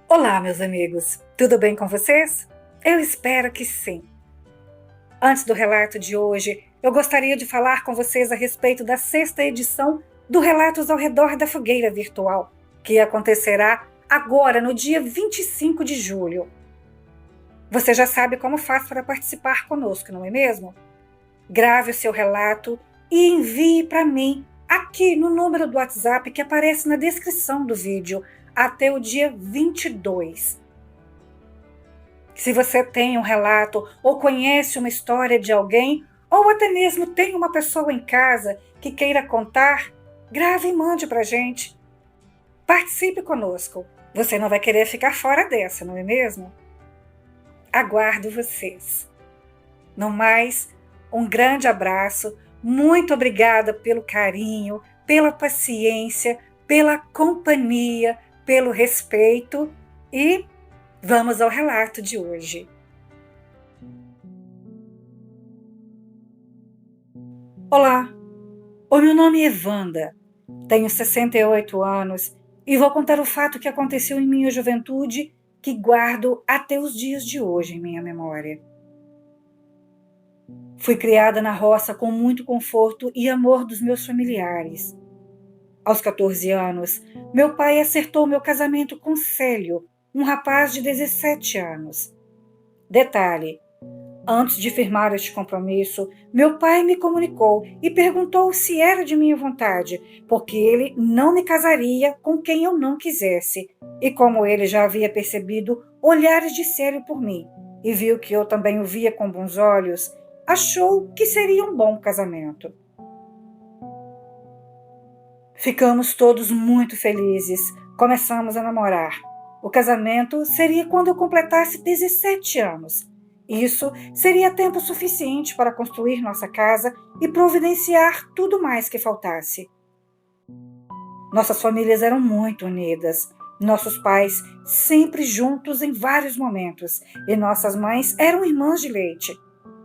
Olá, meus amigos, tudo bem com vocês? Eu espero que sim. Antes do relato de hoje, eu gostaria de falar com vocês a respeito da 6ª edição do Relatos ao Redor da Fogueira Virtual, que acontecerá agora no dia 25 de julho. Você já sabe como faz para participar conosco, não é mesmo? Grave o seu relato e envie para mim aqui no número do WhatsApp que aparece na descrição do vídeo até o dia 22. Se você tem um relato ou conhece uma história de alguém ou até mesmo tem uma pessoa em casa que queira contar, grave e mande para a gente. Participe conosco. Você não vai querer ficar fora dessa, não é mesmo? Aguardo vocês. No mais, um grande abraço, muito obrigada pelo carinho, pela paciência, pela companhia, pelo respeito e vamos ao relato de hoje. Olá, o meu nome é Wanda, tenho 68 anos e vou contar o fato que aconteceu em minha juventude que guardo até os dias de hoje em minha memória. Fui criada na roça com muito conforto e amor dos meus familiares. Aos 14 anos, meu pai acertou meu casamento com Célio, um rapaz de 17 anos. Detalhe, antes de firmar este compromisso, meu pai me comunicou e perguntou se era de minha vontade, porque ele não me casaria com quem eu não quisesse. E como ele já havia percebido olhares de Célio por mim e viu que eu também o via com bons olhos, achou que seria um bom casamento. Ficamos todos muito felizes. Começamos a namorar. O casamento seria quando eu completasse 17 anos. Isso seria tempo suficiente para construir nossa casa e providenciar tudo mais que faltasse. Nossas famílias eram muito unidas. Nossos pais sempre juntos em vários momentos e nossas mães eram irmãs de leite.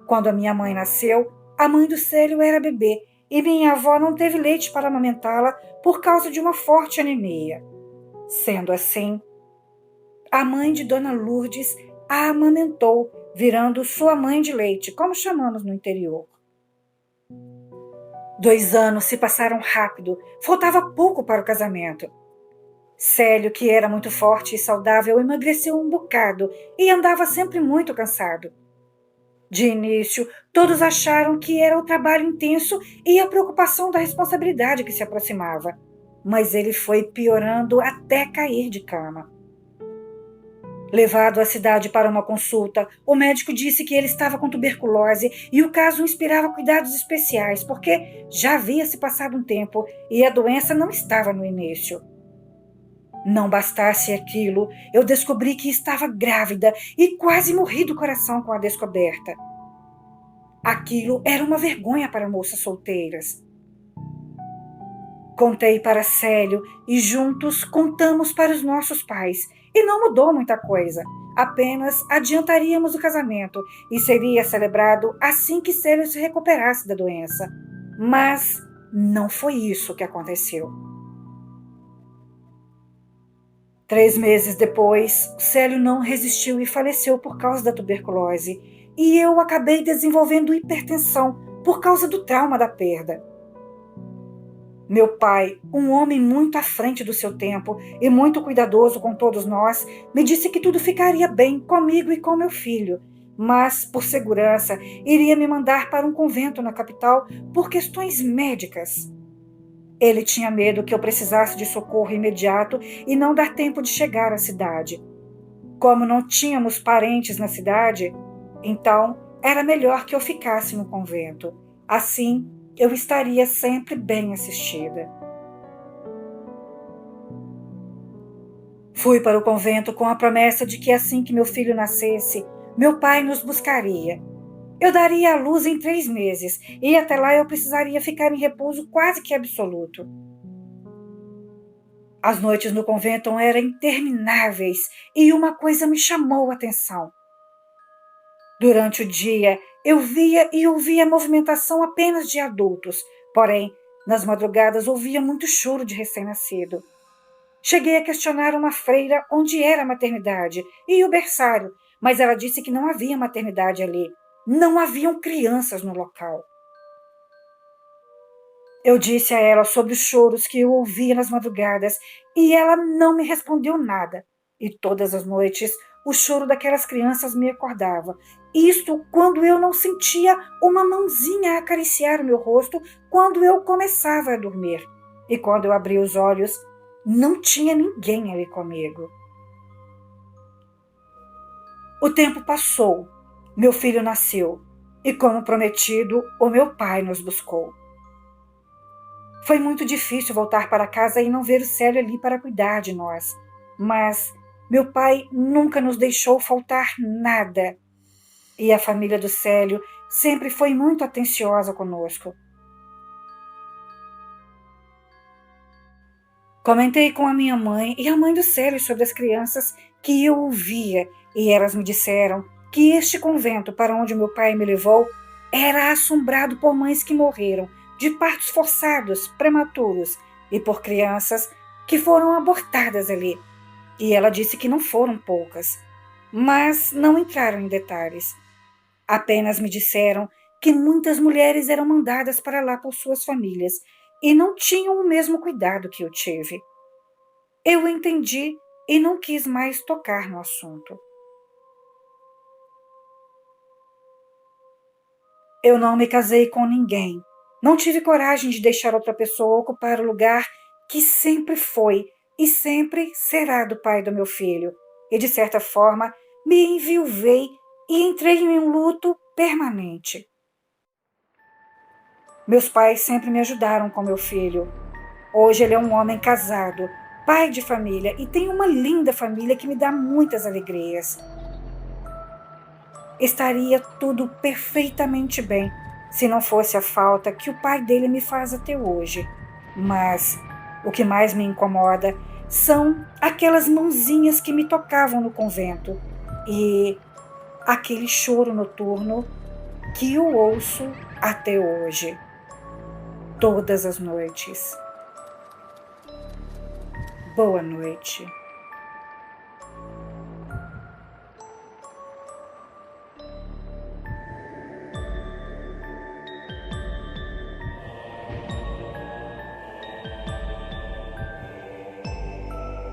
Quando a minha mãe nasceu, a mãe do Célio era bebê e minha avó não teve leite para amamentá-la por causa de uma forte anemia. Sendo assim, a mãe de Dona Lourdes a amamentou, virando sua mãe de leite, como chamamos no interior. 2 anos se passaram rápido, faltava pouco para o casamento. Célio, que era muito forte e saudável, emagreceu um bocado e andava sempre muito cansado. De início, todos acharam que era o trabalho intenso e a preocupação da responsabilidade que se aproximava, mas ele foi piorando até cair de cama. Levado à cidade para uma consulta, o médico disse que ele estava com tuberculose e o caso inspirava cuidados especiais, porque já havia se passado um tempo e a doença não estava no início. Não bastasse aquilo, eu descobri que estava grávida e quase morri do coração com a descoberta. Aquilo era uma vergonha para moças solteiras. Contei para Célio e juntos contamos para os nossos pais. E não mudou muita coisa. Apenas adiantaríamos o casamento e seria celebrado assim que Célio se recuperasse da doença. Mas não foi isso que aconteceu. 3 meses depois, Célio não resistiu e faleceu por causa da tuberculose. E eu acabei desenvolvendo hipertensão por causa do trauma da perda. Meu pai, um homem muito à frente do seu tempo e muito cuidadoso com todos nós, me disse que tudo ficaria bem comigo e com meu filho, mas, por segurança, iria me mandar para um convento na capital por questões médicas. Ele tinha medo que eu precisasse de socorro imediato e não dar tempo de chegar à cidade. Como não tínhamos parentes na cidade, então era melhor que eu ficasse no convento. Assim, eu estaria sempre bem assistida. Fui para o convento com a promessa de que assim que meu filho nascesse, meu pai nos buscaria. Eu daria à luz em 3 meses e até lá eu precisaria ficar em repouso quase que absoluto. As noites no convento eram intermináveis e uma coisa me chamou a atenção. Durante o dia, eu via e ouvia a movimentação apenas de adultos, porém, nas madrugadas ouvia muito choro de recém-nascido. Cheguei a questionar uma freira onde era a maternidade e o berçário, mas ela disse que não havia maternidade ali. Não haviam crianças no local. Eu disse a ela sobre os choros que eu ouvia nas madrugadas e ela não me respondeu nada. E todas as noites o choro daquelas crianças me acordava. Isto quando eu não sentia uma mãozinha a acariciar o meu rosto quando eu começava a dormir. E quando eu abria os olhos, não tinha ninguém ali comigo. O tempo passou, meu filho nasceu e, como prometido, o meu pai nos buscou. Foi muito difícil voltar para casa e não ver o Célio ali para cuidar de nós. Mas meu pai nunca nos deixou faltar nada. E a família do Célio sempre foi muito atenciosa conosco. Comentei com a minha mãe e a mãe do Célio sobre as crianças que eu ouvia e elas me disseram que este convento para onde meu pai me levou era assombrado por mães que morreram de partos forçados, prematuros, e por crianças que foram abortadas ali. E ela disse que não foram poucas, mas não entraram em detalhes. Apenas me disseram que muitas mulheres eram mandadas para lá por suas famílias e não tinham o mesmo cuidado que eu tive. Eu entendi e não quis mais tocar no assunto. Eu não me casei com ninguém. Não tive coragem de deixar outra pessoa ocupar o lugar que sempre foi e sempre será do pai do meu filho. E, de certa forma, me enviuvei e entrei em um luto permanente. Meus pais sempre me ajudaram com meu filho. Hoje ele é um homem casado, pai de família e tem uma linda família que me dá muitas alegrias. Estaria tudo perfeitamente bem se não fosse a falta que o pai dele me faz até hoje. Mas o que mais me incomoda são aquelas mãozinhas que me tocavam no convento e aquele choro noturno que eu ouço até hoje, todas as noites. Boa noite.